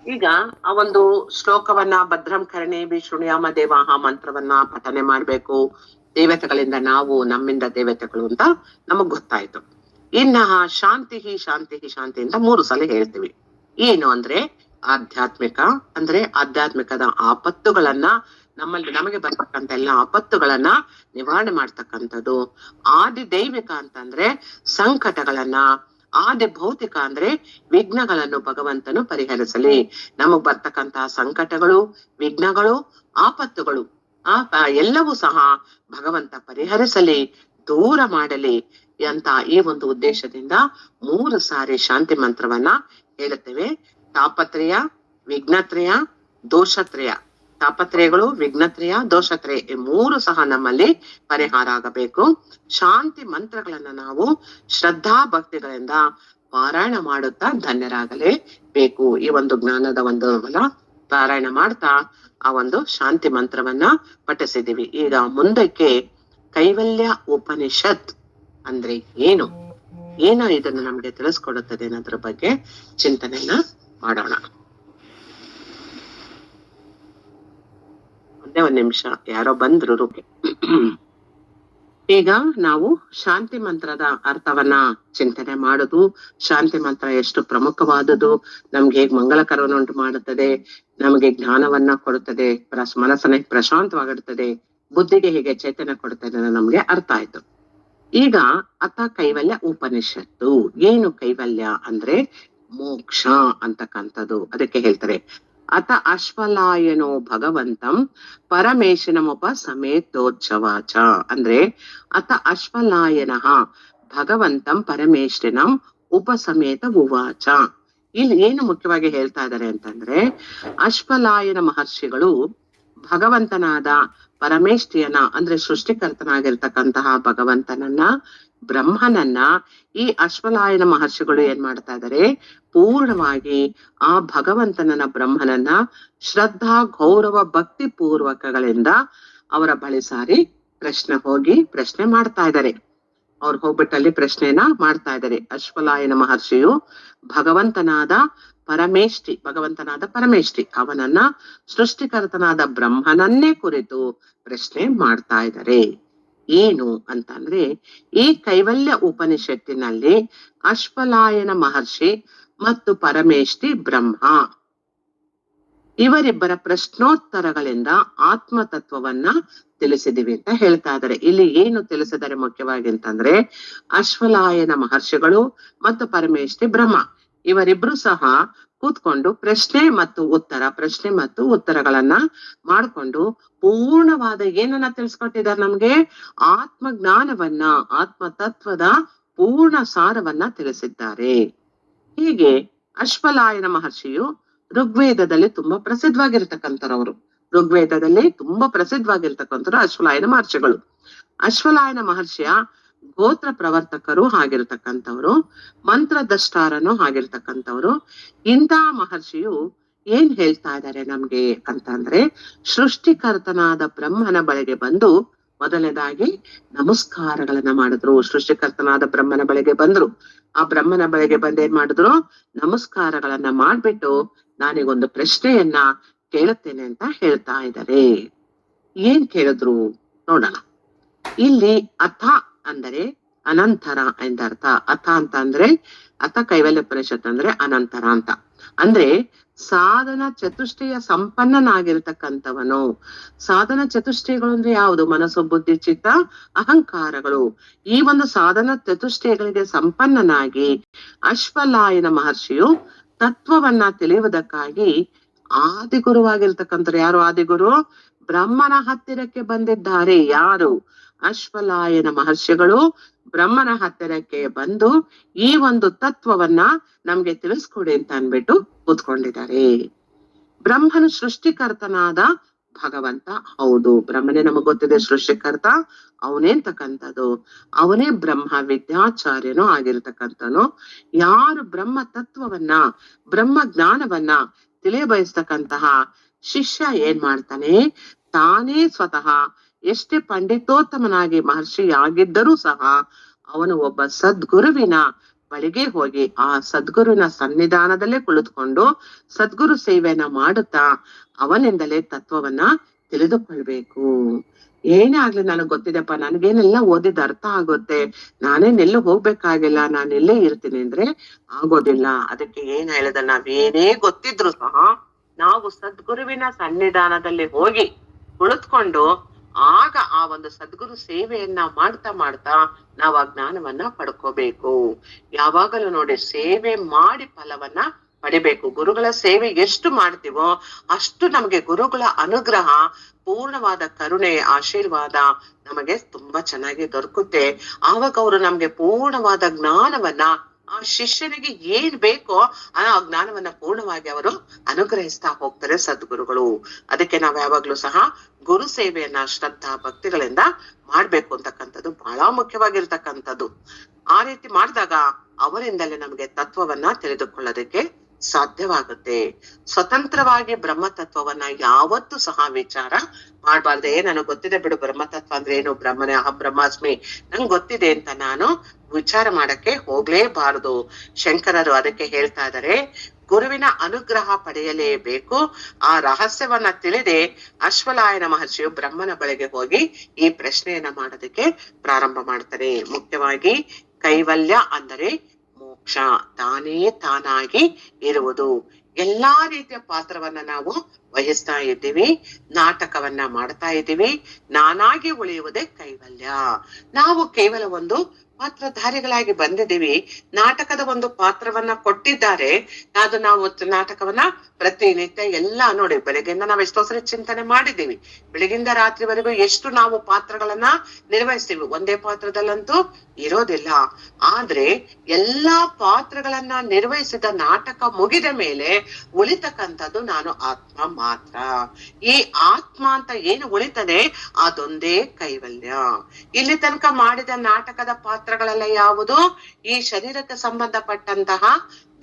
ಈಗ ಆ ಒಂದು ಶ್ಲೋಕವನ್ನ ಭದ್ರಂ ಕರ್ಣೇಭಿ ಶೃಣುಯಾಮ ದೇವಾಹ ಮಂತ್ರವನ್ನ ಪಠನೆ ಮಾಡ್ಬೇಕು. ದೇವತೆಗಳಿಂದ ನಾವು, ನಮ್ಮಿಂದ ದೇವತೆಗಳು ಅಂತ ನಮಗ್ ಗೊತ್ತಾಯ್ತು. ಇನ್ನ ಶಾಂತಿ ಶಾಂತಿ ಶಾಂತಿ ಅಂತ 3 ಸಲ ಹೇಳ್ತೀವಿ. ಏನು ಅಂದ್ರೆ ಆಧ್ಯಾತ್ಮಿಕ, ಅಂದ್ರೆ ಆಧ್ಯಾತ್ಮಿಕದ ಆಪತ್ತುಗಳನ್ನ, ನಮಗೆ ಬರ್ತಕ್ಕಂಥ ಎಲ್ಲ ಆಪತ್ತುಗಳನ್ನ ನಿವಾರಣೆ ಮಾಡ್ತಕ್ಕಂಥದ್ದು. ಆದಿ ದೈವಿಕ ಅಂತಂದ್ರೆ ಸಂಕಟಗಳನ್ನ, ಆದಿ ಭೌತಿಕ ಅಂದ್ರೆ ವಿಘ್ನಗಳನ್ನು ಭಗವಂತನು ಪರಿಹರಿಸಲಿ. ನಮಗ್ ಬರ್ತಕ್ಕಂತಹ ಸಂಕಟಗಳು, ವಿಘ್ನಗಳು, ಆಪತ್ತುಗಳು ಎಲ್ಲವೂ ಸಹ ಭಗವಂತ ಪರಿಹರಿಸಲಿ, ದೂರ ಮಾಡಲಿ ಅಂತ ಈ ಒಂದು ಉದ್ದೇಶದಿಂದ 3 ಸಾರಿ ಶಾಂತಿ ಮಂತ್ರವನ್ನ ಹೇಳುತ್ತೇವೆ. ತಾಪತ್ರಯ, ವಿಘ್ನತ್ರಯ, ದೋಷತ್ರಯ. ತಾಪತ್ರಯಗಳು, ವಿಘ್ನತ್ರಯ, ದೋಷತ್ರಯ ಈ 3 ಸಹ ನಮ್ಮಲ್ಲಿ ಪರಿಹಾರ ಆಗಬೇಕು. ಶಾಂತಿ ಮಂತ್ರಗಳನ್ನ ನಾವು ಶ್ರದ್ಧಾ ಭಕ್ತಿಗಳಿಂದ ಪಾರಾಯಣ ಮಾಡುತ್ತಾ ಧನ್ಯರಾಗಲೇಬೇಕು. ಈ ಒಂದು ಜ್ಞಾನದ ಒಂದು ಪಾರಾಯಣ ಮಾಡ್ತಾ ಆ ಒಂದು ಶಾಂತಿ ಮಂತ್ರವನ್ನ ಪಠಿಸಿದೀವಿ. ಈಗ ಮುಂದಕ್ಕೆ ಕೈವಲ್ಯ ಉಪನಿಷತ್ ಅಂದ್ರೆ ಏನು ಇದನ್ನು ನಮ್ಗೆ ತಿಳಿಸ್ಕೊಡುತ್ತದೆ ಅನ್ನೋದ್ರ ಬಗ್ಗೆ ಚಿಂತನೆಯನ್ನ ಮಾಡೋಣ. ಒಂದೇ 1 ನಿಮಿಷ, ಯಾರೋ ಬಂದ್ರು. ಈಗ ನಾವು ಶಾಂತಿ ಮಂತ್ರದ ಅರ್ಥವನ್ನ ಚಿಂತನೆ ಮಾಡುದು. ಶಾಂತಿ ಮಂತ್ರ ಎಷ್ಟು ಪ್ರಮುಖವಾದುದು, ನಮ್ಗೆ ಹೇಗ್ ಮಂಗಳಕರವನ್ನುಂಟು ಮಾಡುತ್ತದೆ, ನಮಗೆ ಜ್ಞಾನವನ್ನ ಕೊಡುತ್ತದೆ, ಮನಸ್ಸನ್ನ ಪ್ರಶಾಂತವಾಗಿಡುತ್ತದೆ, ಬುದ್ಧಿಗೆ ಹೇಗೆ ಚೈತನ್ಯ ಕೊಡುತ್ತದೆ ನಮ್ಗೆ ಅರ್ಥ ಆಯ್ತು. ಈಗ ಕೈವಲ್ಯ ಉಪನಿಷತ್ತು. ಏನು ಕೈವಲ್ಯ ಅಂದ್ರೆ ಮೋಕ್ಷ ಅಂತಕ್ಕಂಥದ್ದು. ಅದಕ್ಕೆ ಹೇಳ್ತಾರೆ ಅಶ್ವಲಾಯನೋ ಭಗವಂತಂ ಪರಮೇಶನಮುಪ ಸಮೇತೋಚ್ಛವಾಚ. ಅಂದ್ರೆ ಅಶ್ವಲಾಯನ ಭಗವಂತಂ ಪರಮೇಶ್ವರನಂ ಉಪಸಮೇತ ಉವಾಚ. ಇಲ್ಲಿ ಏನು ಮುಖ್ಯವಾಗಿ ಹೇಳ್ತಾ ಇದ್ದಾರೆ ಅಂತಂದ್ರೆ, ಅಶ್ವಲಾಯನ ಮಹರ್ಷಿಗಳು ಭಗವಂತನಾದ ಪರಮೇಷ್ಠಿಯನ ಅಂದ್ರೆ ಸೃಷ್ಟಿಕರ್ತನಾಗಿರ್ತಕ್ಕಂತಹ ಭಗವಂತನನ್ನ, ಬ್ರಹ್ಮನನ್ನ ಈ ಅಶ್ವಲಾಯನ ಮಹರ್ಷಿಗಳು ಏನ್ ಮಾಡ್ತಾ ಇದ್ದಾರೆ, ಪೂರ್ಣವಾಗಿ ಆ ಭಗವಂತನನ್ನ, ಬ್ರಹ್ಮನನ್ನ ಶ್ರದ್ಧಾ ಗೌರವ ಭಕ್ತಿ ಪೂರ್ವಕಗಳಿಂದ ಅವರ ಬಳಿ ಸಾರಿ ಪ್ರಶ್ನೆ ಮಾಡ್ತಾ ಇದ್ದಾರೆ. ಅವ್ರು ಹೋಗ್ಬಿಟ್ಟಲ್ಲಿ ಪ್ರಶ್ನೆಯನ್ನ ಮಾಡ್ತಾ ಇದ್ದಾರೆ. ಅಶ್ವಲಾಯನ ಮಹರ್ಷಿಯು ಭಗವಂತನಾದ ಪರಮೇಷ್ಠಿ ಅವನನ್ನ ಸೃಷ್ಟಿಕರ್ತನಾದ ಬ್ರಹ್ಮನನ್ನೇ ಕುರಿತು ಪ್ರಶ್ನೆ ಮಾಡ್ತಾ ಇದ್ದಾರೆ. ಏನು ಅಂತಂದ್ರೆ, ಈ ಕೈವಲ್ಯ ಉಪನಿಷತ್ತಿನಲ್ಲಿ ಅಶ್ವಲಾಯನ ಮಹರ್ಷಿ ಮತ್ತು ಪರಮೇಷ್ಠಿ ಬ್ರಹ್ಮ ಇವರಿಬ್ಬರ ಪ್ರಶ್ನೋತ್ತರಗಳಿಂದ ಆತ್ಮತತ್ವವನ್ನ ತಿಳಿಸಿದಿವಿ ಅಂತ ಹೇಳ್ತಾ ಇದ್ದಾರೆ. ಇಲ್ಲಿ ಏನು ತಿಳಿಸಿದರೆ ಮುಖ್ಯವಾಗಿ ಅಂತಂದ್ರೆ, ಅಶ್ವಲಾಯನ ಮಹರ್ಷಿಗಳು ಮತ್ತು ಪರಮೇಷ್ಠಿ ಬ್ರಹ್ಮ ಇವರಿಬ್ರು ಸಹ ಕೂತ್ಕೊಂಡು ಪ್ರಶ್ನೆ ಮತ್ತು ಉತ್ತರಗಳನ್ನ ಮಾಡ್ಕೊಂಡು ಪೂರ್ಣವಾದ ಏನನ್ನ ತಿಳಿಸ್ಕೊಟ್ಟಿದ್ದಾರೆ ನಮ್ಗೆ, ಆತ್ಮಜ್ಞಾನವನ್ನ, ಆತ್ಮತತ್ವದ ಪೂರ್ಣ ಸಾರವನ್ನ ತಿಳಿಸಿದ್ದಾರೆ. ಹೀಗೆ ಅಶ್ವಲಾಯನ ಮಹರ್ಷಿಯು ಋಗ್ವೇದದಲ್ಲಿ ತುಂಬಾ ಪ್ರಸಿದ್ಧವಾಗಿರ್ತಕ್ಕಂಥವ್ರು. ಅಶ್ವಲಾಯನ ಮಹರ್ಷಿಗಳು. ಅಶ್ವಲಾಯನ ಮಹರ್ಷಿಯ ಗೋತ್ರ ಪ್ರವರ್ತಕರು ಆಗಿರ್ತಕ್ಕಂಥವ್ರು, ಮಂತ್ರದಷ್ಟಾರನು ಆಗಿರ್ತಕ್ಕಂಥವ್ರು. ಇಂಥ ಮಹರ್ಷಿಯು ಏನ್ ಹೇಳ್ತಾ ಇದ್ದಾರೆ ನಮ್ಗೆ ಅಂತಂದ್ರೆ, ಸೃಷ್ಟಿಕರ್ತನಾದ ಬ್ರಹ್ಮನ ಬಳಿಗೆ ಬಂದು ಮೊದಲನೇದಾಗಿ ನಮಸ್ಕಾರಗಳನ್ನ ಮಾಡಿದ್ರು. ಸೃಷ್ಟಿಕರ್ತನಾದ ಬ್ರಹ್ಮನ ಬಳಿಗೆ ಬಂದ್ರು. ಆ ಬ್ರಹ್ಮನ ಬಳಿಗೆ ಬಂದ್ ಏನ್ ಮಾಡಿದ್ರು, ನಮಸ್ಕಾರಗಳನ್ನ ಮಾಡ್ಬಿಟ್ಟು ನಾನೀಗೊಂದು ಪ್ರಶ್ನೆಯನ್ನ ಕೇಳುತ್ತೇನೆ ಅಂತ ಹೇಳ್ತಾ ಇದ್ದಾರೆ. ಏನ್ ಕೇಳಿದ್ರು ನೋಡೋಣ. ಇಲ್ಲಿ ಅಂದರೆ ಅನಂತರ ಎಂದರ್ಥ. ಅಂತ ಅಂದ್ರೆ ಕೈವಲ್ಯ ಉಪನಿಷತ್ ಅಂದ್ರೆ ಅನಂತರ ಅಂತ. ಅಂದ್ರೆ ಸಾಧನ ಚತುಷ್ಟಯ ಸಂಪನ್ನನಾಗಿರ್ತಕ್ಕಂಥವನು. ಸಾಧನ ಚತುಷ್ಟಯಗಳು ಅಂದ್ರೆ ಯಾವುದು? ಮನಸ್ಸು, ಬುದ್ಧಿ, ಚಿತ್ತ, ಅಹಂಕಾರಗಳು. ಈ ಒಂದು ಸಾಧನ ಚತುಷ್ಟಯಗಳಿಗೆ ಸಂಪನ್ನನಾಗಿ ಅಶ್ವಲಾಯನ ಮಹರ್ಷಿಯು ತತ್ವವನ್ನ ತಿಳಿಯುವುದಕ್ಕಾಗಿ ಆದಿಗುರುವಾಗಿರ್ತಕ್ಕಂಥವ್ರು. ಯಾರು ಆದಿಗುರು? ಬ್ರಹ್ಮನ ಹತ್ತಿರಕ್ಕೆ ಬಂದಿದ್ದಾರೆ. ಯಾರು? ಅಶ್ವಲಾಯನ ಮಹರ್ಷಿಗಳು ಬ್ರಹ್ಮನ ಹತ್ತಿರಕ್ಕೆ ಬಂದು ಈ ಒಂದು ತತ್ವವನ್ನ ನಮ್ಗೆ ತಿಳಿಸ್ಕೊಡಿ ಅಂತ ಅನ್ಬಿಟ್ಟು ಕೂತ್ಕೊಂಡಿದ್ದಾರೆ. ಬ್ರಹ್ಮನು ಸೃಷ್ಟಿಕರ್ತನಾದ ಭಗವಂತ. ಹೌದು, ಬ್ರಹ್ಮನೇ ನಮಗ್ ಗೊತ್ತಿದೆ ಸೃಷ್ಟಿಕರ್ತ, ಅವನೇ ಅಂತಕ್ಕಂಥದ್ದು. ಅವನೇ ಬ್ರಹ್ಮ ವಿದ್ಯಾಚಾರ್ಯನು ಆಗಿರ್ತಕ್ಕಂಥನು. ಯಾರು ಬ್ರಹ್ಮ ತತ್ವವನ್ನ, ಬ್ರಹ್ಮ ಜ್ಞಾನವನ್ನ ತಿಳಿಯಬಯಸ್ತಕ್ಕಂತಹ ಶಿಷ್ಯ ಏನ್ ಮಾಡ್ತಾನೆ, ತಾನೇ ಸ್ವತಃ ಎಷ್ಟೇ ಪಂಡಿತೋತ್ತಮನಾಗಿ ಮಹರ್ಷಿ ಆಗಿದ್ದರೂ ಸಹ ಅವನು ಒಬ್ಬ ಸದ್ಗುರುವಿನ ಬಳಿಗೆ ಹೋಗಿ ಆ ಸದ್ಗುರುವಿನ ಸನ್ನಿಧಾನದಲ್ಲೇ ಕುಳಿತುಕೊಂಡು ಸದ್ಗುರು ಸೇವೆಯನ್ನ ಮಾಡುತ್ತಾ ಅವನಿಂದಲೇ ತತ್ವವನ್ನ ತಿಳಿದುಕೊಳ್ಬೇಕು. ಏನೇ ಆಗ್ಲಿ ನನಗ್ ಗೊತ್ತಿದೆಪ್ಪ, ನನಗೇನೆಲ್ಲ ಓದಿದ ಅರ್ಥ ಆಗುತ್ತೆ, ನಾನೇನೆಲ್ಲೂ ಹೋಗ್ಬೇಕಾಗಿಲ್ಲ, ನಾನೆಲ್ಲೇ ಇರ್ತೀನಿ ಅಂದ್ರೆ ಆಗೋದಿಲ್ಲ. ಅದಕ್ಕೆ ಏನ್ ಹೇಳಿದ, ನಾವೇನೇ ಗೊತ್ತಿದ್ರು ಸಹ ನಾವು ಸದ್ಗುರುವಿನ ಸನ್ನಿಧಾನದಲ್ಲಿ ಹೋಗಿ ಕುಳಿತುಕೊಂಡು ಆಗ ಆ ಒಂದು ಸದ್ಗುರು ಸೇವೆಯನ್ನ ಮಾಡ್ತಾ ಮಾಡ್ತಾ ನಾವು ಆ ಜ್ಞಾನವನ್ನ ಪಡ್ಕೋಬೇಕು. ಯಾವಾಗಲೂ ನೋಡಿ, ಸೇವೆ ಮಾಡಿ ಫಲವನ್ನ ಪಡಿಬೇಕು. ಗುರುಗಳ ಸೇವೆ ಎಷ್ಟು ಮಾಡ್ತೀವೋ ಅಷ್ಟು ನಮಗೆ ಗುರುಗಳ ಅನುಗ್ರಹ, ಪೂರ್ಣವಾದ ಕರುಣೆ, ಆಶೀರ್ವಾದ ನಮಗೆ ತುಂಬಾ ಚೆನ್ನಾಗಿ ದೊರಕುತ್ತೆ. ಆವಾಗ ಅವರು ನಮ್ಗೆ ಪೂರ್ಣವಾದ ಜ್ಞಾನವನ್ನ, ಆ ಶಿಷ್ಯನಿಗೆ ಏನ್ ಬೇಕೋ ಆ ಜ್ಞಾನವನ್ನ ಪೂರ್ಣವಾಗಿ ಅವರು ಅನುಗ್ರಹಿಸ್ತಾ ಹೋಗ್ತಾರೆ ಸದ್ಗುರುಗಳು. ಅದಕ್ಕೆ ನಾವು ಯಾವಾಗ್ಲೂ ಸಹ ಗುರು ಸೇವೆಯನ್ನ ಶ್ರದ್ಧಾ ಭಕ್ತಿಗಳಿಂದ ಮಾಡ್ಬೇಕು ಅಂತಕ್ಕಂಥದ್ದು ಬಹಳ ಮುಖ್ಯವಾಗಿರ್ತಕ್ಕಂಥದ್ದು. ಆ ರೀತಿ ಮಾಡಿದಾಗ ಅವರಿಂದಲೇ ನಮಗೆ ತತ್ವವನ್ನ ತಿಳಿದುಕೊಳ್ಳೋದಕ್ಕೆ ಸಾಧ್ಯವಾಗುತ್ತೆ. ಸ್ವತಂತ್ರವಾಗಿ ಬ್ರಹ್ಮ ತತ್ವವನ್ನ ಯಾವತ್ತೂ ಸಹ ವಿಚಾರ ಮಾಡ್ಬಾರ್ದೆ. ನನಗ್ ಗೊತ್ತಿದೆ ಬಿಡು ಬ್ರಹ್ಮತತ್ವ ಅಂದ್ರೆ ಏನು, ಬ್ರಹ್ಮನೇ ಅಹಂ ಬ್ರಹ್ಮಾಸ್ಮಿ ನಂಗೆ ಗೊತ್ತಿದೆ ಅಂತ ನಾನು ವಿಚಾರ ಮಾಡಕ್ಕೆ ಹೋಗ್ಲೇಬಾರದು. ಶಂಕರರು ಅದಕ್ಕೆ ಹೇಳ್ತಾ ಇದ್ದಾರೆ, ಗುರುವಿನ ಅನುಗ್ರಹ ಪಡೆಯಲೇಬೇಕು. ಆ ರಹಸ್ಯವನ್ನ ತಿಳಿದೆ ಅಶ್ವಲಾಯನ ಮಹರ್ಷಿಯು ಬ್ರಹ್ಮನ ಬಳಿಗೆ ಹೋಗಿ ಈ ಪ್ರಶ್ನೆಯನ್ನ ಮಾಡೋದಕ್ಕೆ ಪ್ರಾರಂಭ ಮಾಡ್ತಾರೆ. ಮುಖ್ಯವಾಗಿ ಕೈವಲ್ಯ ಅಂದರೆ ಮೋಕ್ಷ, ತಾನೇ ತಾನಾಗಿ ಇರುವುದು. ಎಲ್ಲಾ ರೀತಿಯ ಪಾತ್ರವನ್ನ ನಾವು ವಹಿಸ್ತಾ ಇದ್ದೀವಿ, ನಾಟಕವನ್ನ ಮಾಡ್ತಾ ಇದ್ದೀವಿ. ನಾನಾಗಿ ಉಳಿಯುವುದೇ ಕೈವಲ್ಯ. ನಾವು ಕೇವಲ ಒಂದು ಪಾತ್ರಧಾರಿಗಳಾಗಿ ಬಂದಿದ್ದೀವಿ. ನಾಟಕದ ಒಂದು ಪಾತ್ರವನ್ನ ಕೊಟ್ಟಿದ್ದಾರೆ, ಅದು ನಾವು ನಾಟಕವನ್ನ ಪ್ರತಿನಿತ್ಯ ಎಲ್ಲ ನೋಡಿ, ಬೆಳಗ್ಗೆಯಿಂದ ನಾವು ಎಷ್ಟೋ ಸರಿ ಚಿಂತನೆ ಮಾಡಿದ್ದೀವಿ. ಬೆಳಗಿಂದ ರಾತ್ರಿವರೆಗೂ ಎಷ್ಟು ನಾವು ಪಾತ್ರಗಳನ್ನ ನಿರ್ವಹಿಸ್ತೀವಿ, ಒಂದೇ ಪಾತ್ರದಲ್ಲಂತೂ ಇರೋದಿಲ್ಲ. ಆದ್ರೆ ಎಲ್ಲಾ ಪಾತ್ರಗಳನ್ನ ನಿರ್ವಹಿಸಿದ ನಾಟಕ ಮುಗಿದ ಮೇಲೆ ಉಳಿತಕ್ಕಂಥದ್ದು ನಾನು ಆತ್ಮ ಮಾತ್ರ. ಈ ಆತ್ಮ ಅಂತ ಏನು ಉಳಿತದೆ ಅದೊಂದೇ ಕೈವಲ್ಯ. ಇಲ್ಲಿ ತನಕ ಮಾಡಿದ ನಾಟಕದ ಪಾತ್ರಗಳೆಲ್ಲ ಯಾವುದು? ಈ ಶರೀರಕ್ಕೆ ಸಂಬಂಧಪಟ್ಟಂತಹ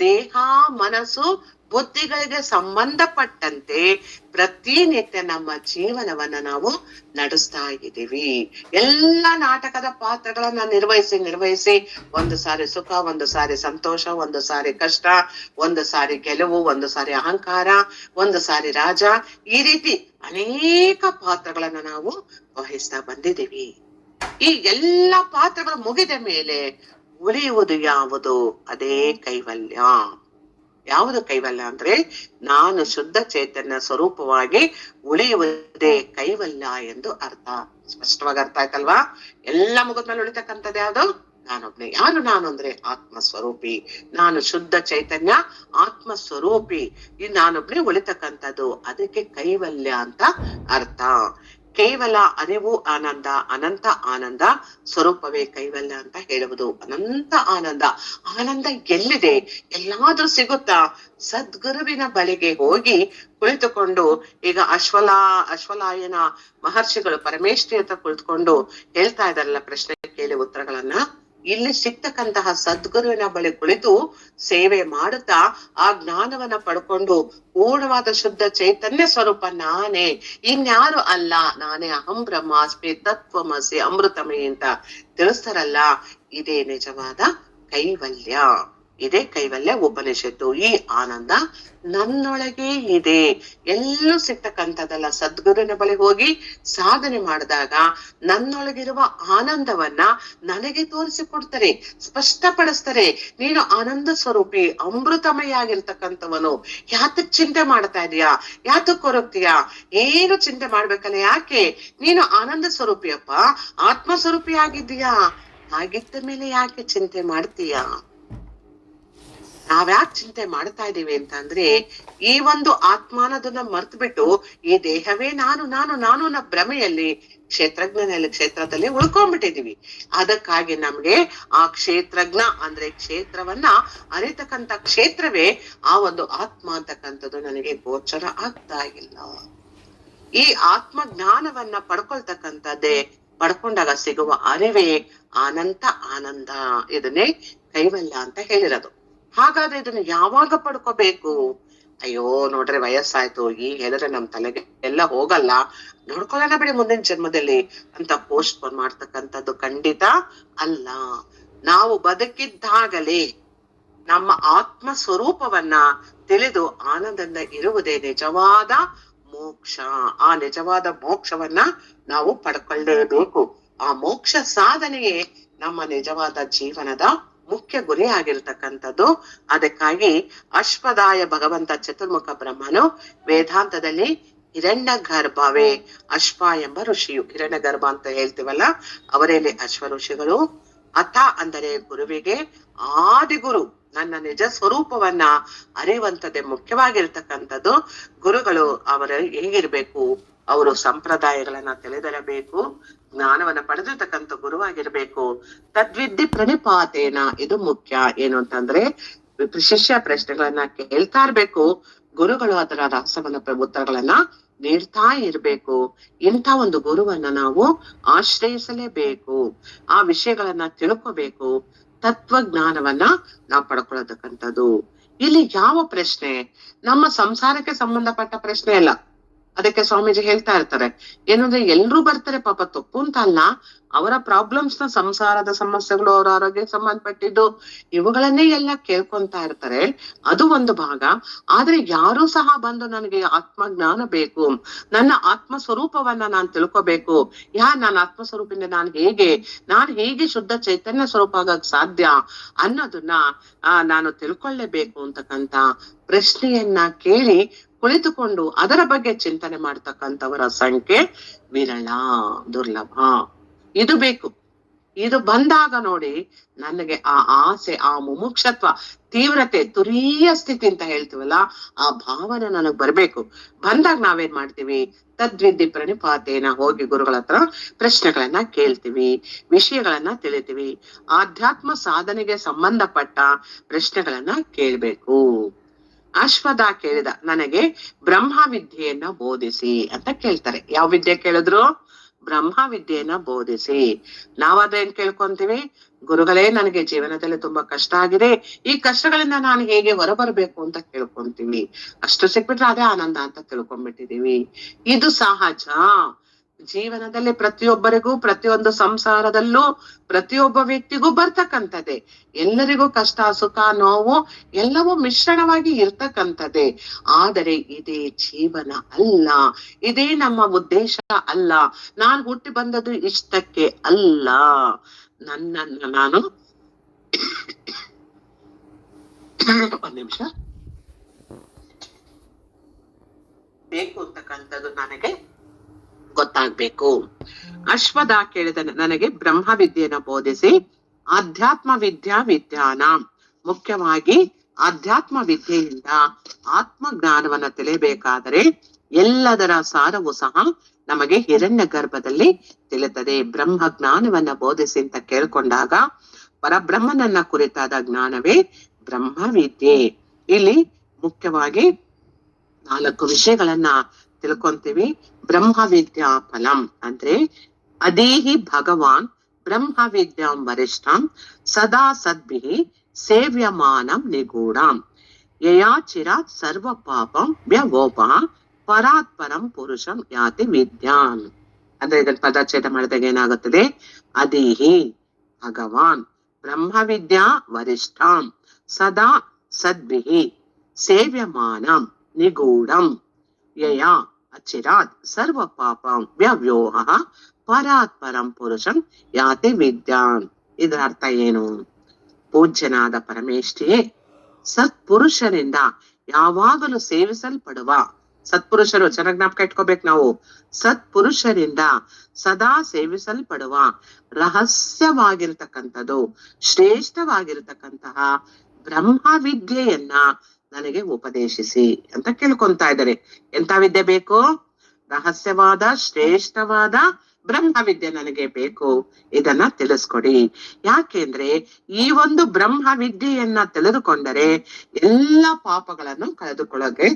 ದೇಹ, ಮನಸ್ಸು, ಬುದ್ಧಿಗಳಿಗೆ ಸಂಬಂಧಪಟ್ಟಂತೆ ಪ್ರತಿನಿತ್ಯ ನಮ್ಮ ಜೀವನವನ್ನ ನಾವು ನಡೆಸ್ತಾ ಇದ್ದೀವಿ. ಎಲ್ಲ ನಾಟಕದ ಪಾತ್ರಗಳನ್ನ ನಿರ್ವಹಿಸಿ ಒಂದು ಸಾರಿ ಸುಖ, ಒಂದು ಸಾರಿ ಸಂತೋಷ, ಒಂದು ಸಾರಿ ಕಷ್ಟ, ಒಂದು ಸಾರಿ ಗೆಲುವು, ಒಂದು ಸಾರಿ ಅಹಂಕಾರ, ಒಂದು ಸಾರಿ ರಾಜ, ಈ ರೀತಿ ಅನೇಕ ಪಾತ್ರಗಳನ್ನ ನಾವು ವಹಿಸ್ತಾ ಬಂದಿದ್ದೀವಿ. ಈ ಎಲ್ಲ ಪಾತ್ರಗಳು ಮುಗಿದ ಮೇಲೆ ಉಳಿಯುವುದು ಯಾವುದು? ಅದೇ ಕೈವಲ್ಯ. ಯಾವುದು ಕೈವಲ್ಯ ಅಂದ್ರೆ ನಾನು ಶುದ್ಧ ಚೈತನ್ಯ ಸ್ವರೂಪವಾಗಿ ಉಳಿಯುವುದೇ ಕೈವಲ್ಯ ಎಂದು ಅರ್ಥ. ಸ್ಪಷ್ಟವಾಗಿ ಅರ್ಥ ಆಯ್ತಲ್ವಾ? ಎಲ್ಲ ಮುಗಿದ್ಮೇಲೆ ಉಳಿತಕ್ಕಂಥದ್ದು ಯಾವುದು? ನಾನೊಬ್ನೇ. ಯಾರು ನಾನು ಅಂದ್ರೆ ಆತ್ಮ ಸ್ವರೂಪಿ. ನಾನು ಶುದ್ಧ ಚೈತನ್ಯ ಆತ್ಮ ಸ್ವರೂಪಿ. ಈ ನಾನೊಬ್ನೇ ಉಳಿತಕ್ಕಂಥದ್ದು, ಅದಕ್ಕೆ ಕೈವಲ್ಯ ಅಂತ ಅರ್ಥ. ಕೇವಲ ಅರಿವು ಆನಂದ, ಅನಂತ ಆನಂದ ಸ್ವರೂಪವೇ ಕೈವಲ್ಯ ಅಂತ ಹೇಳುವುದು. ಅನಂತ ಆನಂದ, ಆನಂದ ಎಲ್ಲಿದೆ? ಎಲ್ಲಾದ್ರೂ ಸಿಗುತ್ತಾ? ಸದ್ಗುರುವಿನ ಬಳಿಗೆ ಹೋಗಿ ಕುಳಿತುಕೊಂಡು, ಈಗ ಅಶ್ವಲಾಯನ ಮಹರ್ಷಿಗಳು ಪರಮೇಶ್ವರಿ ಅಂತ ಕುಳಿತುಕೊಂಡು ಹೇಳ್ತಾ ಇದಾರಲ್ಲ, ಪ್ರಶ್ನೆ ಕೇಳಿ ಉತ್ತರಗಳನ್ನ, ಇಲ್ಲಿ ಸಿಗ್ತಕ್ಕಂತಹ ಸದ್ಗುರುವಿನ ಬಳಿ ಕುಳಿತು ಸೇವೆ ಮಾಡುತ್ತಾ ಆ ಜ್ಞಾನವನ್ನ ಪಡ್ಕೊಂಡು ಪೂರ್ಣವಾದ ಶುದ್ಧ ಚೈತನ್ಯ ಸ್ವರೂಪ ನಾನೇ, ಇನ್ಯಾರು ಅಲ್ಲ, ನಾನೇ ಅಹಂ ಬ್ರಹ್ಮಾಸ್ಮಿ ತತ್ವಮಸಿ ಅಮೃತಮೇ ಅಂತ ತಿಳಿಸ್ತಾರಲ್ಲ, ಇದೇ ನಿಜವಾದ ಕೈವಲ್ಯ. ಇದೇ ಕೈವಲ್ಯ ಉಪನಿಷತ್ತು. ಈ ಆನಂದ ನನ್ನೊಳಗೆ ಇದೆ. ಎಲ್ಲೂ ಸಿಗ್ತಕ್ಕಂಥದ್ದಲ್ಲ. ಸದ್ಗುರುವಿನ ಬಳಿ ಹೋಗಿ ಸಾಧನೆ ಮಾಡಿದಾಗ ನನ್ನೊಳಗಿರುವ ಆನಂದವನ್ನ ನನಗೆ ತೋರಿಸಿಕೊಡ್ತಾರೆ, ಸ್ಪಷ್ಟಪಡಿಸ್ತಾರೆ. ನೀನು ಆನಂದ ಸ್ವರೂಪಿ, ಅಮೃತಮಯ ಆಗಿರ್ತಕ್ಕಂಥವನು. ಯಾತಕ್ ಚಿಂತೆ ಮಾಡ್ತಾ ಇದೀಯಾ? ಯಾತಕ್ ಕೊರಗ್ತೀಯಾ? ಏನು ಚಿಂತೆ ಮಾಡ್ಬೇಕಲ್ಲ. ಯಾಕೆ? ನೀನು ಆನಂದ ಸ್ವರೂಪಿಯಪ್ಪ, ಆತ್ಮ ಸ್ವರೂಪಿ ಆಗಿದ್ದೀಯಾ. ಹಾಗಿದ್ದ ಮೇಲೆ ಯಾಕೆ ಚಿಂತೆ ಮಾಡ್ತೀಯಾ? ನಾವ್ಯಾಕೆ ಚಿಂತೆ ಮಾಡ್ತಾ ಇದೀವಿ ಅಂತ ಅಂದ್ರೆ, ಈ ಒಂದು ಆತ್ಮಾನದನ್ನ ಮರ್ತು ಬಿಟ್ಟು ಈ ದೇಹವೇ ನಾನು ನಾನು ನಾನು ಅನ್ನೋ ಭ್ರಮೆಯಲ್ಲಿ ಕ್ಷೇತ್ರದಲ್ಲಿ ಉಳ್ಕೊಂಡ್ಬಿಟ್ಟಿದೀವಿ. ಅದಕ್ಕಾಗಿ ನಮ್ಗೆ ಆ ಕ್ಷೇತ್ರಜ್ಞ ಅಂದ್ರೆ ಕ್ಷೇತ್ರವನ್ನ ಅರಿತಕ್ಕಂತ ಕ್ಷೇತ್ರವೇ ಆ ಒಂದು ಆತ್ಮ ಅಂತಕ್ಕಂಥದ್ದು ನನಗೆ ಗೋಚರ ಆಗ್ತಾ ಇಲ್ಲ. ಈ ಆತ್ಮ ಜ್ಞಾನವನ್ನ ಪಡ್ಕೊಳ್ತಕ್ಕಂಥದ್ದೇ, ಪಡ್ಕೊಂಡಾಗ ಸಿಗುವ ಅರಿವೇ ಅನಂತ ಆನಂದ. ಇದನ್ನೇ ಕೈವಲ್ಯ ಅಂತ ಹೇಳಿರೋದು. ಹಾಗಾದ್ರೆ ಇದನ್ನ ಯಾವಾಗ ಪಡ್ಕೋಬೇಕು? ಅಯ್ಯೋ ನೋಡ್ರಿ, ವಯಸ್ಸಾಯ್ತು, ಈಗ ಹೇಳಿದ್ರೆ ನಮ್ ತಲೆಗೆ ಎಲ್ಲ ಹೋಗಲ್ಲ, ನೋಡ್ಕೊಳ್ಳೋಣ ಬಿಡಿ ಮುಂದಿನ ಜನ್ಮದಲ್ಲಿ ಅಂತ ಪೋಸ್ಟ್ ಪೋನ್ ಮಾಡ್ತಕ್ಕಂಥದ್ದು ಖಂಡಿತ ಅಲ್ಲ. ನಾವು ಬದುಕಿದ್ದಾಗಲೇ ನಮ್ಮ ಆತ್ಮ ಸ್ವರೂಪವನ್ನ ತಿಳಿದು ಆನಂದದಿಂದ ಇರುವುದೇ ನಿಜವಾದ ಮೋಕ್ಷ. ಆ ನಿಜವಾದ ಮೋಕ್ಷವನ್ನ ನಾವು ಪಡ್ಕೊಳ್ಳೇಬೇಕು. ಆ ಮೋಕ್ಷ ಸಾಧನೆಯೇ ನಮ್ಮ ನಿಜವಾದ ಜೀವನದ ಮುಖ್ಯ ಗುರಿ ಆಗಿರ್ತಕ್ಕಂಥದ್ದು. ಅದಕ್ಕಾಗಿ ಅಶ್ವದಾಯ ಭಗವಂತ ಚತುರ್ಮುಖ ಬ್ರಹ್ಮನು ವೇದಾಂತದಲ್ಲಿ ಹಿರಣ್ಯ ಗರ್ಭವೇ ಅಶ್ವ ಎಂಬ ಋಷಿಯು, ಹಿರಣ್ಯ ಗರ್ಭ ಅಂತ ಹೇಳ್ತೀವಲ್ಲ, ಅವರಲ್ಲಿ ಅಶ್ವ ಋಷಿಗಳು. ಅಥ ಅಂದರೆ ಗುರುವಿಗೆ ಆದಿಗುರು ನನ್ನ ನಿಜ ಸ್ವರೂಪವನ್ನ ಅರಿಯುವಂಥದ್ದೇ ಮುಖ್ಯವಾಗಿರ್ತಕ್ಕಂಥದ್ದು. ಗುರುಗಳು ಅವರ ಹೇಗಿರ್ಬೇಕು, ಅವರು ಸಂಪ್ರದಾಯಗಳನ್ನ ತಿಳಿದಿರಬೇಕು, ಜ್ಞಾನವನ್ನ ಪಡೆದಿರ್ತಕ್ಕಂಥ ಗುರುವಾಗಿರ್ಬೇಕು. ತದ್ವಿದ್ಯೆ ಪ್ರಣಿಪಾತೇನ, ಇದು ಮುಖ್ಯ. ಏನು ಅಂತಂದ್ರೆ ಶಿಷ್ಯ ಪ್ರಶ್ನೆಗಳನ್ನ ಕೇಳ್ತಾ ಇರ್ಬೇಕು, ಗುರುಗಳು ಅದರ ರಹಸ್ಯವನ್ನ ಉತ್ತರಗಳನ್ನ ನೀಡ್ತಾ ಇರ್ಬೇಕು. ಇಂಥ ಒಂದು ಗುರುವನ್ನ ನಾವು ಆಶ್ರಯಿಸಲೇಬೇಕು, ಆ ವಿಷಯಗಳನ್ನ ತಿಳ್ಕೋಬೇಕು, ತತ್ವಜ್ಞಾನವನ್ನ ನಾವು ಪಡ್ಕೊಳ್ಳತಕ್ಕಂಥದ್ದು. ಇಲ್ಲಿ ಯಾವ ಪ್ರಶ್ನೆ ನಮ್ಮ ಸಂಸಾರಕ್ಕೆ ಸಂಬಂಧಪಟ್ಟ ಪ್ರಶ್ನೆ ಅಲ್ಲ. ಅದಕ್ಕೆ ಸ್ವಾಮೀಜಿ ಹೇಳ್ತಾ ಇರ್ತಾರೆ, ಏನಂದ್ರೆ ಎಲ್ರೂ ಬರ್ತಾರೆ ಪಾಪ, ತಪ್ಪು ಅಂತ ಅಲ್ಲ, ಅವರ ಪ್ರಾಬ್ಲಮ್ಸ್ ನ ಸಂಸಾರದ ಸಮಸ್ಯೆಗಳು, ಅವರ ಆರೋಗ್ಯಕ್ಕೆ ಸಂಬಂಧಪಟ್ಟಿದ್ದು, ಇವುಗಳನ್ನೇ ಎಲ್ಲ ಕೇಳ್ಕೊಂತಾ ಇರ್ತಾರೆ. ಅದು ಒಂದು ಭಾಗ. ಆದ್ರೆ ಯಾರು ಸಹ ಬಂದು ನನಗೆ ಆತ್ಮಜ್ಞಾನ ಬೇಕು, ನನ್ನ ಆತ್ಮ ಸ್ವರೂಪವನ್ನ ನಾನು ತಿಳ್ಕೋಬೇಕು, ನನ್ನ ಆತ್ಮ ಸ್ವರೂಪದಿಂದ ನಾನು ಹೇಗೆ ಶುದ್ಧ ಚೈತನ್ಯ ಸ್ವರೂಪ ಆಗಕ್ ಸಾಧ್ಯ ಅನ್ನೋದನ್ನ ನಾನು ತಿಳ್ಕೊಳ್ಳೇಬೇಕು ಅಂತಕ್ಕಂತ ಪ್ರಶ್ನೆಯನ್ನ ಕೇಳಿ ಕುಳಿತುಕೊಂಡು ಅದರ ಬಗ್ಗೆ ಚಿಂತನೆ ಮಾಡ್ತಕ್ಕಂಥವರ ಸಂಖ್ಯೆ ವಿರಳ, ದುರ್ಲಭ. ಇದು ಬೇಕು. ಇದು ಬಂದಾಗ ನೋಡಿ, ನನಗೆ ಆ ಆಸೆ, ಆ ಮುಮುಕ್ಷತ್ವ, ತೀವ್ರತೆ, ತುರೀಯ ಸ್ಥಿತಿ ಅಂತ ಹೇಳ್ತೀವಲ್ಲ, ಆ ಭಾವನೆ ನನಗ್ ಬರ್ಬೇಕು. ಬಂದಾಗ ನಾವೇನ್ ಮಾಡ್ತೀವಿ, ತದ್ವಿದ್ಯೆ ಪ್ರಣಿಪಾತೇನ, ಹೋಗಿ ಗುರುಗಳ ಹತ್ರ ಪ್ರಶ್ನೆಗಳನ್ನ ಕೇಳ್ತೀವಿ, ವಿಷಯಗಳನ್ನ ತಿಳಿತೀವಿ. ಆಧ್ಯಾತ್ಮ ಸಾಧನೆಗೆ ಸಂಬಂಧಪಟ್ಟ ಪ್ರಶ್ನೆಗಳನ್ನ ಕೇಳ್ಬೇಕು. ಅಶ್ವದ ಕೇಳಿದ, ನನಗೆ ಬ್ರಹ್ಮ ವಿದ್ಯೆಯನ್ನ ಬೋಧಿಸಿ ಅಂತ ಕೇಳ್ತಾರೆ. ಯಾವ ವಿದ್ಯೆ ಕೇಳಿದ್ರು? ಬ್ರಹ್ಮ ವಿದ್ಯೆಯನ್ನ ಬೋಧಿಸಿ. ನಾವದೇನ್ ಕೇಳ್ಕೊಂತೀವಿ, ಗುರುಗಳೇ ನನಗೆ ಜೀವನದಲ್ಲಿ ತುಂಬಾ ಕಷ್ಟ ಆಗಿದೆ, ಈ ಕಷ್ಟಗಳಿಂದ ನಾನು ಹೇಗೆ ಹೊರಬರ್ಬೇಕು ಅಂತ ಕೇಳ್ಕೊಂತೀವಿ. ಅಷ್ಟು ಸಿಕ್ಬಿಟ್ರೆ ಅದೇ ಆನಂದ ಅಂತ ತಿಳ್ಕೊಂಡ್ಬಿಟ್ಟಿದೀವಿ. ಇದು ಸಹಜ. ಜೀವನದಲ್ಲಿ ಪ್ರತಿಯೊಬ್ಬರಿಗೂ, ಪ್ರತಿಯೊಂದು ಸಂಸಾರದಲ್ಲೂ ಪ್ರತಿಯೊಬ್ಬ ವ್ಯಕ್ತಿಗೂ ಬರ್ತಕ್ಕಂಥದ್ದೇ. ಎಲ್ಲರಿಗೂ ಕಷ್ಟ, ಸುಖ, ನೋವು ಎಲ್ಲವೂ ಮಿಶ್ರಣವಾಗಿ ಇರ್ತಕ್ಕಂಥದ್ದೇ. ಆದರೆ ಇದೇ ಜೀವನ ಅಲ್ಲ, ಇದೇ ನಮ್ಮ ಉದ್ದೇಶ ಅಲ್ಲ. ನಾನು ಹುಟ್ಟಿ ಬಂದದ್ದು ಇಷ್ಟಕ್ಕೆ ಅಲ್ಲ. ನನ್ನನ್ನು ನಾನು ಒಂದ್ ನಿಮಿಷ ಬೇಕು ಅಂತಕ್ಕಂಥದ್ದು ನನಗೆ ಗೊತ್ತಾಗ್ಬೇಕು. ಅಶ್ವದ ಕೇಳಿದ, ನನಗೆ ಬ್ರಹ್ಮ ವಿದ್ಯೆಯನ್ನು ಬೋಧಿಸಿ ಆಧ್ಯಾತ್ಮ ವಿದ್ಯಾನ, ಮುಖ್ಯವಾಗಿ ಆಧ್ಯಾತ್ಮ ವಿದ್ಯೆಯಿಂದ ಆತ್ಮ ಜ್ಞಾನವನ್ನ ತಿಳಿಯಬೇಕಾದರೆ ಎಲ್ಲದರ ಸಾರವು ಸಹ ನಮಗೆ ಹಿರಣ್ಯ ಗರ್ಭದಲ್ಲಿ ತಿಳಿತದೆ. ಬ್ರಹ್ಮ ಜ್ಞಾನವನ್ನ ಬೋಧಿಸಿ ಅಂತ ಕೇಳ್ಕೊಂಡಾಗ ಪರಬ್ರಹ್ಮನನ್ನ ಕುರಿತಾದ ಜ್ಞಾನವೇ ಬ್ರಹ್ಮ ವಿದ್ಯೆ. ಇಲ್ಲಿ ಮುಖ್ಯವಾಗಿ 4 ವಿಷಯಗಳನ್ನ ತಿಳ್ಕೊಂತೀವಿ. ಬ್ರಹ್ಮ ವಿದ್ಯಾ ಫಲಂ ಅಂದ್ರೆ ಅದೇಹಿ ಭಗವಾನ್ ಬ್ರಹ್ಮ ವಿದ್ಯಾಂ ವರಿಷ್ಠಂ ಸದಾ ಸದ್ಭಿಃ ಸೇವ್ಯಮಾನಂ ನಿಗೂಢಂ ಯಯಾಚಿರಾತ್ ಸರ್ವ ಪಾಪಂ ವ್ಯವೋಪಃ ಪರಾತ್ ಪರಂ ಪುರುಷಂ ಯಾತಿ ವಿದ್ಯಾನ್. ಅಂದ್ರೆ ಇದನ್ನ ಪದಚ್ಛೇದ ಮಾಡಿದಾಗ ಏನಾಗುತ್ತದೆ, ಅದೇಹಿ ಭಗವಾನ್ ಬ್ರಹ್ಮ ವಿದ್ಯಾ ವರಿಷ್ಠಂ ಸದಾ ಸದ್ಭಿಃ ಸೇವ್ಯಮಾನಂ ನಿಗೂಢಂ ಯಯಾ ಅಚಿರಾತ್ ಸರ್ವ ಪಾಪಂ ವ್ಯವೋಹಃ ಪರಾತ್ ಪರಂ ಪುರುಷಂ ಯಾತಿ ವಿದ್ಯಾನ್. ಇದರ ಅರ್ಥ ಏನು? ಪೂಜ್ಯನಾದ ಪರಮೇಷ್ಠಿಯೇ ಸತ್ಪುರುಷರಿಂದ ಯಾವಾಗಲೂ ಸೇವಿಸಲ್ಪಡುವ, ಸತ್ಪುರುಷರು ಚೆನ್ನಾಗಿ ಜ್ಞಾಪಕ ಇಟ್ಕೋಬೇಕು ನಾವು, ಸತ್ಪುರುಷರಿಂದ ಸದಾ ಸೇವಿಸಲ್ಪಡುವ ರಹಸ್ಯವಾಗಿರ್ತಕ್ಕಂಥದ್ದು, ಶ್ರೇಷ್ಠವಾಗಿರ್ತಕ್ಕಂತಹ ಬ್ರಹ್ಮ ವಿದ್ಯೆಯನ್ನ ನನಗೆ ಉಪದೇಶಿಸಿ ಅಂತ ಕೇಳ್ಕೊಂತಾ ಇದ್ದಾರೆ. ಎಂತ ವಿದ್ಯೆ ಬೇಕು? ರಹಸ್ಯವಾದ ಶ್ರೇಷ್ಠವಾದ ಬ್ರಹ್ಮ ವಿದ್ಯೆ ನನಗೆ ಬೇಕು, ಇದನ್ನ ತಿಳಿಸ್ಕೊಡಿ. ಯಾಕೆಂದ್ರೆ ಈ ಒಂದು ಬ್ರಹ್ಮ ವಿದ್ಯೆಯನ್ನ ತಿಳಿದುಕೊಂಡರೆ ಎಲ್ಲ ಪಾಪಗಳನ್ನು ಕಳೆದುಕೊಳ್ಳೋಕೆ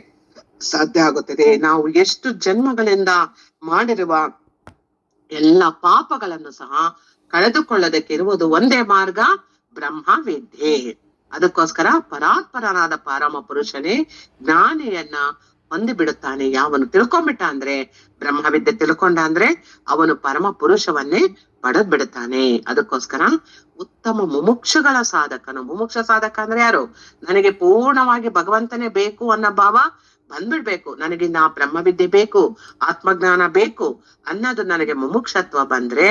ಸಾಧ್ಯ ಆಗುತ್ತದೆ. ನಾವು ಎಷ್ಟು ಜನ್ಮಗಳಿಂದ ಮಾಡಿರುವ ಎಲ್ಲ ಪಾಪಗಳನ್ನು ಸಹ ಕಳೆದುಕೊಳ್ಳೋದಕ್ಕೆ ಇರುವುದು ಒಂದೇ ಮಾರ್ಗ, ಬ್ರಹ್ಮ ವಿದ್ಯೆ. ಅದಕ್ಕೋಸ್ಕರ ಪರಾತ್ಪರನಾದ ಪರಮ ಪುರುಷನೇ ಜ್ಞಾನಿಯನ್ನ ಹೊಂದಿ ಬಿಡುತ್ತಾನೆ. ಯಾವನು ತಿಳ್ಕೊಂಡ್ಬಿಟ್ಟ ಅಂದ್ರೆ, ಬ್ರಹ್ಮವಿದ್ಯೆ ತಿಳ್ಕೊಂಡ ಅಂದ್ರೆ ಅವನು ಪರಮ ಪುರುಷವನ್ನೇ ಪಡೆದ್ ಬಿಡುತ್ತಾನೆ. ಅದಕ್ಕೋಸ್ಕರ ಉತ್ತಮ ಮುಮುಕ್ಷುಗಳ ಸಾಧಕನು. ಮುಮುಕ್ಷ ಸಾಧಕ ಅಂದ್ರೆ ಯಾರು? ನನಗೆ ಪೂರ್ಣವಾಗಿ ಭಗವಂತನೇ ಬೇಕು ಅನ್ನೋ ಭಾವ ಬಂದ್ಬಿಡ್ಬೇಕು. ನನಗೆ ಬ್ರಹ್ಮವಿದ್ಯೆ ಬೇಕು, ಆತ್ಮಜ್ಞಾನ ಬೇಕು ಅನ್ನೋದು ನನಗೆ ಮುಮುಕ್ಷತ್ವ ಬಂದ್ರೆ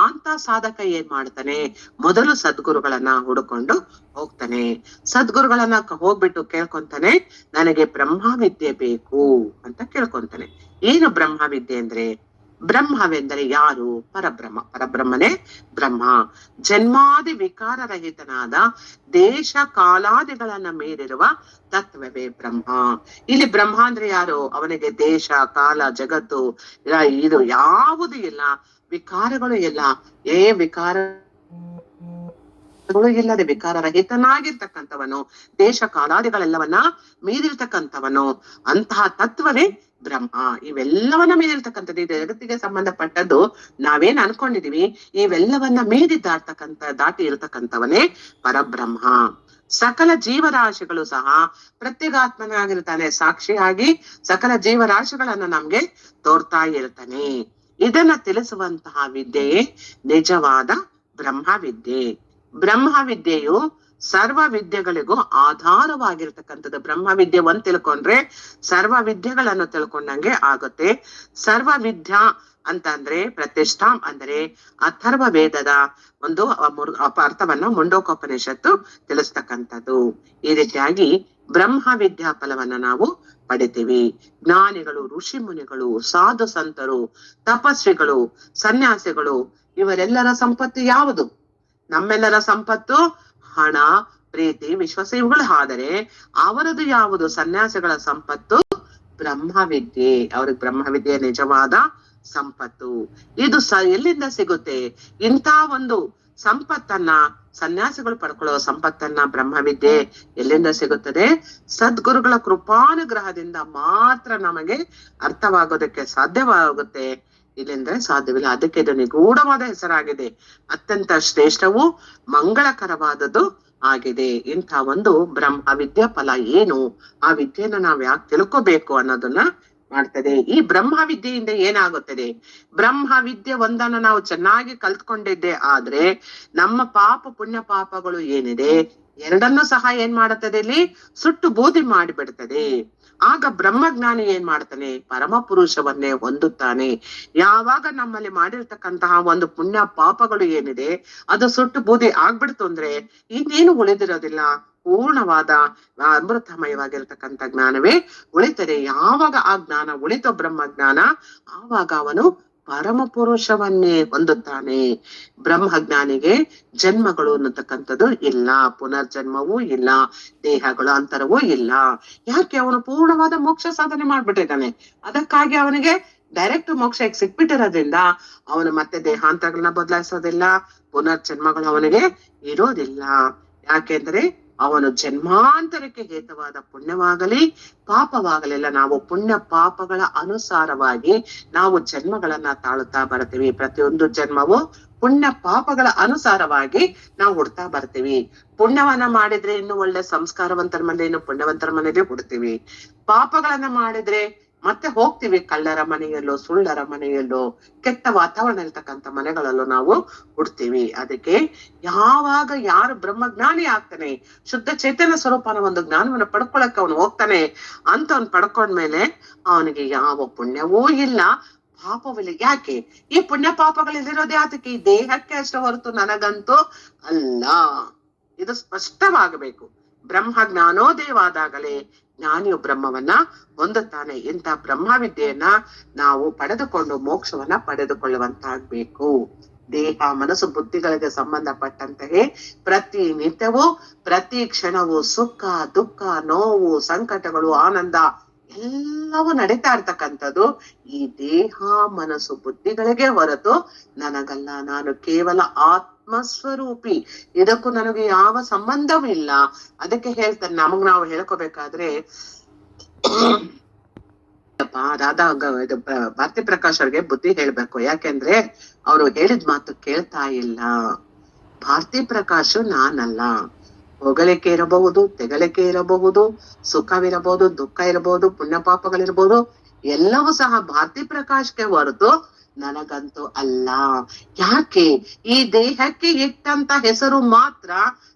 ಅಂತ ಸಾಧಕ ಏನ್ ಮಾಡ್ತಾನೆ? ಮೊದಲು ಸದ್ಗುರುಗಳನ್ನ ಹುಡುಕೊಂಡು ಹೋಗ್ತಾನೆ. ಸದ್ಗುರುಗಳನ್ನ ಹೋಗ್ಬಿಟ್ಟು ಕೇಳ್ಕೊಂತಾನೆ, ನನಗೆ ಬ್ರಹ್ಮವಿದ್ಯೆ ಬೇಕು ಅಂತ ಕೇಳ್ಕೊಂತಾನೆ. ಏನು ಬ್ರಹ್ಮವಿದ್ಯೆ ಅಂದ್ರೆ? ಬ್ರಹ್ಮವೆಂದರೆ ಯಾರು? ಪರಬ್ರಹ್ಮ. ಪರಬ್ರಹ್ಮನೇ ಬ್ರಹ್ಮ. ಜನ್ಮಾದಿ ವಿಕಾರರಹಿತನಾದ ದೇಶ ಕಾಲಾದಿಗಳನ್ನ ಮೀರಿರುವ ತತ್ವವೇ ಬ್ರಹ್ಮ. ಇಲ್ಲಿ ಬ್ರಹ್ಮ ಅಂದ್ರೆ ಯಾರು? ಅವನಿಗೆ ದೇಶ ಕಾಲ ಜಗತ್ತು ಇದು ಯಾವುದು ಇಲ್ಲ, ವಿಕಾರಗಳು ಇಲ್ಲ, ವಿಕಾರಗಳು ಇಲ್ಲದೆ ವಿಕಾರರಹಿತನಾಗಿರ್ತಕ್ಕಂಥವನು, ದೇಶ ಕಾಲಾದಿಗಳೆಲ್ಲವನ್ನ ಮೀರಿರ್ತಕ್ಕಂಥವನು. ಅಂತಹ ತತ್ವವೇ ಬ್ರಹ್ಮ. ಇವೆಲ್ಲವನ್ನ ಮೀರಿರ್ತಕ್ಕಂಥದ್ದು, ಇದು ಜಗತ್ತಿಗೆ ಸಂಬಂಧಪಟ್ಟದ್ದು ನಾವೇನ್ ಅನ್ಕೊಂಡಿದೀವಿ, ಇವೆಲ್ಲವನ್ನ ದಾಟಿ ಇರತಕ್ಕಂಥವನೇ ಪರಬ್ರಹ್ಮ. ಸಕಲ ಜೀವರಾಶಿಗಳು ಸಹ ಪ್ರತ್ಯೇಗಾತ್ಮನಾಗಿರ್ತಾನೆ. ಸಾಕ್ಷಿಯಾಗಿ ಸಕಲ ಜೀವರಾಶಿಗಳನ್ನ ನಮ್ಗೆ ತೋರ್ತಾ ಇರ್ತಾನೆ. ಇದನ್ನ ತಿಳಿಸುವಂತಹ ವಿದ್ಯೆಯೇ ನಿಜವಾದ ಬ್ರಹ್ಮವಿದ್ಯೆ. ಬ್ರಹ್ಮವಿದ್ಯೆಯು ಸರ್ವ ವಿದ್ಯೆಗಳಿಗೂ ಆಧಾರವಾಗಿರ್ತಕ್ಕಂಥದ್ದು. ಬ್ರಹ್ಮವಿದ್ಯೆ ಒಂದ್ ತಿಳ್ಕೊಂಡ್ರೆ ಸರ್ವ ವಿದ್ಯೆಗಳನ್ನು ತಿಳ್ಕೊಂಡಂಗೆ ಆಗುತ್ತೆ. ಸರ್ವ ವಿದ್ಯಾ ಅಂತ ಅಂದ್ರೆ ಪ್ರತಿಷ್ಠಾ ಅಂದ್ರೆ ಅಥರ್ವ ವೇದದ ಒಂದು ಅರ್ಥವನ್ನ ಮುಂಡೋಕೋಪನಿಷತ್ತು ತಿಳಿಸ್ತಕ್ಕಂಥದ್ದು. ಈ ರೀತಿಯಾಗಿ ಬ್ರಹ್ಮ ವಿದ್ಯಾ ಫಲವನ್ನ ನಾವು ಪಡಿತೀವಿ. ಜ್ಞಾನಿಗಳು, ಋಷಿ ಮುನಿಗಳು, ಸಾಧು ಸಂತರು, ತಪಸ್ವಿಗಳು, ಸನ್ಯಾಸಿಗಳು ಇವರೆಲ್ಲರ ಸಂಪತ್ತು ಯಾವುದು? ನಮ್ಮೆಲ್ಲರ ಸಂಪತ್ತು ಹಣ, ಪ್ರೀತಿ, ವಿಶ್ವಾಸ ಇವುಗಳು. ಆದರೆ ಅವರದು ಯಾವುದು? ಸನ್ಯಾಸಿಗಳ ಸಂಪತ್ತು ಬ್ರಹ್ಮವಿದ್ಯೆ. ಅವ್ರಿಗೆ ಬ್ರಹ್ಮವಿದ್ಯೆ ನಿಜವಾದ ಸಂಪತ್ತು. ಇದು ಎಲ್ಲಿಂದ ಸಿಗುತ್ತೆ? ಇಂಥ ಒಂದು ಸಂಪತ್ತನ್ನ ಸನ್ಯಾಸಿಗಳು ಪಡ್ಕೊಳ್ಳೋ ಸಂಪತ್ತನ್ನ ಬ್ರಹ್ಮವಿದ್ಯೆ ಎಲ್ಲಿಂದ ಸಿಗುತ್ತದೆ? ಸದ್ಗುರುಗಳ ಕೃಪಾನುಗ್ರಹದಿಂದ ಮಾತ್ರ ನಮಗೆ ಅರ್ಥವಾಗೋದಕ್ಕೆ ಸಾಧ್ಯವಾಗುತ್ತೆ. ಇಲ್ಲಿಂದ್ರೆ ಸಾಧ್ಯವಿಲ್ಲ. ಅದಕ್ಕೆ ಇದು ನಿಗೂಢವಾದ ಹೆಸರಾಗಿದೆ. ಅತ್ಯಂತ ಶ್ರೇಷ್ಠವೂ ಮಂಗಳಕರವಾದದ್ದು ಆಗಿದೆ. ಇಂಥ ಒಂದು ಬ್ರಹ್ಮ ವಿದ್ಯಾ ಫಲ ಏನು, ಆ ವಿದ್ಯೆಯನ್ನ ನಾವ್ ಯಾಕೆ ತಿಳ್ಕೋಬೇಕು ಅನ್ನೋದನ್ನ ಮಾಡ್ತದೆ. ಈ ಬ್ರಹ್ಮ ವಿದ್ಯೆಯಿಂದ ಏನಾಗುತ್ತದೆ? ಬ್ರಹ್ಮ ವಿದ್ಯೆ ಒಂದನ್ನ ನಾವು ಚೆನ್ನಾಗಿ ಕಲ್ತ್ಕೊಂಡಿದ್ದೆ ಆದ್ರೆ ನಮ್ಮ ಪಾಪ ಪುಣ್ಯ ಪಾಪಗಳು ಏನಿದೆ ಎರಡನ್ನೂ ಸಹ ಏನ್ ಮಾಡುತ್ತದೆ? ಇಲ್ಲಿ ಸುಟ್ಟು ಬೂದಿ ಮಾಡಿಬಿಡ್ತದೆ. ಆಗ ಬ್ರಹ್ಮಜ್ಞಾನಿ ಏನ್ ಮಾಡ್ತಾನೆ? ಪರಮ ಪುರುಷವನ್ನೇ ಹೊಂದುತ್ತಾನೆ. ಯಾವಾಗ ನಮ್ಮಲ್ಲಿ ಮಾಡಿರ್ತಕ್ಕಂತಹ ಒಂದು ಪುಣ್ಯ ಪಾಪಗಳು ಏನಿದೆ ಅದು ಸುಟ್ಟು ಬೂದಿ ಆಗ್ಬಿಡ್ತು ಅಂದ್ರೆ ಇನ್ನೇನು ಉಳಿದಿರೋದಿಲ್ಲ. ಪೂರ್ಣವಾದ ಅಮೃತಮಯವಾಗಿರ್ತಕ್ಕಂಥ ಜ್ಞಾನವೇ ಉಳಿತದೆ. ಯಾವಾಗ ಆ ಜ್ಞಾನ ಉಳಿತೋ ಬ್ರಹ್ಮಜ್ಞಾನ, ಆವಾಗ ಅವನು ಪರಮ ಪುರುಷವನ್ನೇ ಹೊಂದುತ್ತಾನೆ. ಬ್ರಹ್ಮಜ್ಞಾನಿಗೆ ಜನ್ಮಗಳು ಅನ್ನತಕ್ಕಂಥದ್ದು ಇಲ್ಲ, ಪುನರ್ಜನ್ಮವೂ ಇಲ್ಲ, ದೇಹಗಳು ಅಂತರವೂ ಇಲ್ಲ. ಯಾಕೆ? ಅವನು ಪೂರ್ಣವಾದ ಮೋಕ್ಷ ಸಾಧನೆ ಮಾಡ್ಬಿಟ್ಟಿದ್ದಾನೆ. ಅದಕ್ಕಾಗಿ ಅವನಿಗೆ ಡೈರೆಕ್ಟ್ ಮೋಕ್ಷ ಸಿಕ್ಬಿಟ್ಟಿರೋದ್ರಿಂದ ಅವನು ಮತ್ತೆ ದೇಹಾಂತರಗಳನ್ನ ಬದಲಾಯಿಸೋದಿಲ್ಲ, ಪುನರ್ಜನ್ಮಗಳು ಅವನಿಗೆ ಇರೋದಿಲ್ಲ. ಯಾಕೆಂದ್ರೆ ಅವನು ಜನ್ಮಾಂತರಕ್ಕೆ ಹೇತವಾದ ಪುಣ್ಯವಾಗಲಿ ಪಾಪವಾಗಲಿಲ್ಲ. ನಾವು ಪುಣ್ಯ ಪಾಪಗಳ ಅನುಸಾರವಾಗಿ ನಾವು ಜನ್ಮಗಳನ್ನ ತಾಳುತ್ತಾ ಬರ್ತೀವಿ. ಪ್ರತಿಯೊಂದು ಜನ್ಮವು ಪುಣ್ಯ ಪಾಪಗಳ ಅನುಸಾರವಾಗಿ ನಾವು ಹುಡ್ತಾ ಬರ್ತೀವಿ. ಪುಣ್ಯವನ್ನ ಮಾಡಿದ್ರೆ ಇನ್ನು ಒಳ್ಳೆ ಸಂಸ್ಕಾರವಂತರ ಮನೆ, ಇನ್ನು ಪುಣ್ಯವಂತರ ಮನೆಗೆ ಹುಡ್ತೀವಿ. ಪಾಪಗಳನ್ನ ಮಾಡಿದ್ರೆ ಮತ್ತೆ ಹೋಗ್ತೀವಿ ಕಳ್ಳರ ಮನೆಯಲ್ಲೋ, ಸುಳ್ಳರ ಮನೆಯಲ್ಲೋ, ಕೆಟ್ಟ ವಾತಾವರಣ ಇರ್ತಕ್ಕಂಥ ಮನೆಗಳಲ್ಲೂ ನಾವು ಹುಡ್ತೀವಿ. ಅದಕ್ಕೆ ಯಾವಾಗ ಯಾರು ಬ್ರಹ್ಮಜ್ಞಾನಿ ಆಗ್ತಾನೆ, ಶುದ್ಧ ಚೈತನ್ಯ ಸ್ವರೂಪನ ಒಂದು ಜ್ಞಾನವನ್ನು ಪಡ್ಕೊಳಕ್ ಅವನು ಹೋಗ್ತಾನೆ ಅಂತ ಅವ್ನು ಪಡ್ಕೊಂಡ್ಮೇಲೆ ಅವನಿಗೆ ಯಾವ ಪುಣ್ಯವೂ ಇಲ್ಲ, ಪಾಪವಿಲ್ಲ. ಯಾಕೆ? ಈ ಪುಣ್ಯ ಪಾಪಗಳಿರೋದೇ ಅದಕ್ಕೆ, ಈ ದೇಹಕ್ಕೆ ಅಷ್ಟೇ ಹೊರತು ನನಗಂತೂ ಅಲ್ಲ. ಇದು ಸ್ಪಷ್ಟವಾಗಬೇಕು. ಬ್ರಹ್ಮ ಜ್ಞಾನೋದಯವಾದಾಗಲೇ ಜ್ಞಾನಿಯು ಬ್ರಹ್ಮವನ್ನ ಹೊಂದುತ್ತಾನೆ. ಇಂಥ ಬ್ರಹ್ಮವಿದ್ಯೆಯನ್ನ ನಾವು ಪಡೆದುಕೊಂಡು ಮೋಕ್ಷವನ್ನ ಪಡೆದುಕೊಳ್ಳುವಂತಾಗ್ಬೇಕು. ದೇಹ ಮನಸ್ಸು ಬುದ್ಧಿಗಳಿಗೆ ಸಂಬಂಧಪಟ್ಟಂತೆಯೇ ಪ್ರತಿ ನಿತ್ಯವೂ ಪ್ರತಿ ಕ್ಷಣವೂ ಸುಖ ದುಃಖ ನೋವು ಸಂಕಟಗಳು ಆನಂದ ಎಲ್ಲವೂ ನಡೀತಾ ಇರ್ತಕ್ಕಂಥದ್ದು ಈ ದೇಹ ಮನಸ್ಸು ಬುದ್ಧಿಗಳಿಗೆ ಹೊರತು ನನಗಲ್ಲ. ನಾನು ಕೇವಲ ಆತ್ಮಸ್ವರೂಪಿ, ಇದಕ್ಕೂ ನನಗೆ ಯಾವ ಸಂಬಂಧವೂ ಇಲ್ಲ. ಅದಕ್ಕೆ ಹೇಳ್ತಾನೆ, ನಮಗ್ ನಾವು ಹೇಳ್ಕೋಬೇಕಾದ್ರೆ ಇದು ಭಾರತಿ ಪ್ರಕಾಶ್ ಅವ್ರಿಗೆ ಬುದ್ಧಿ ಹೇಳ್ಬೇಕು. ಯಾಕೆಂದ್ರೆ ಅವರು ಹೇಳಿದ ಮಾತು ಕೇಳ್ತಾ ಇಲ್ಲ. ಭಾರತಿ ಪ್ರಕಾಶ್ ನಾನಲ್ಲ, ಹೊಗಳಿಕೆ ಇರಬಹುದು, ತೆಗಳಿಕೆ ಇರಬಹುದು, ಸುಖವಿರಬಹುದು, ದುಃಖ ಇರಬಹುದು, ಪುಣ್ಯ ಪಾಪಗಳಿರ್ಬಹುದು, ಎಲ್ಲವೂ ಸಹ ಭಾರತಿ ಪ್ರಕಾಶ್ಗೆ ಹೊರತು ನನಗಂತೂ ಅಲ್ಲ. ಯಾಕೆ? ಈ ದೇಹಕ್ಕೆ ಇಟ್ಟಂತ ಹೆಸರು ಮಾತ್ರ.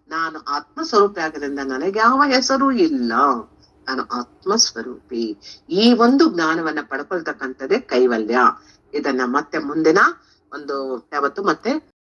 ನಾನು ಆತ್ಮಸ್ವರೂಪಿ ಆಗೋದ್ರಿಂದ ನನಗೆ ಯಾವ ಹೆಸರು ಇಲ್ಲ. ನಾನು ಆತ್ಮಸ್ವರೂಪಿ. ಈ ಒಂದು ಜ್ಞಾನವನ್ನ ಪಡ್ಕೊಳ್ತಕ್ಕಂಥದ್ದೇ ಕೈವಲ್ಯ. ಇದನ್ನ ಮತ್ತೆ ಮುಂದಿನ ಒಂದು ಯಾವತ್ತು ಮತ್ತೆ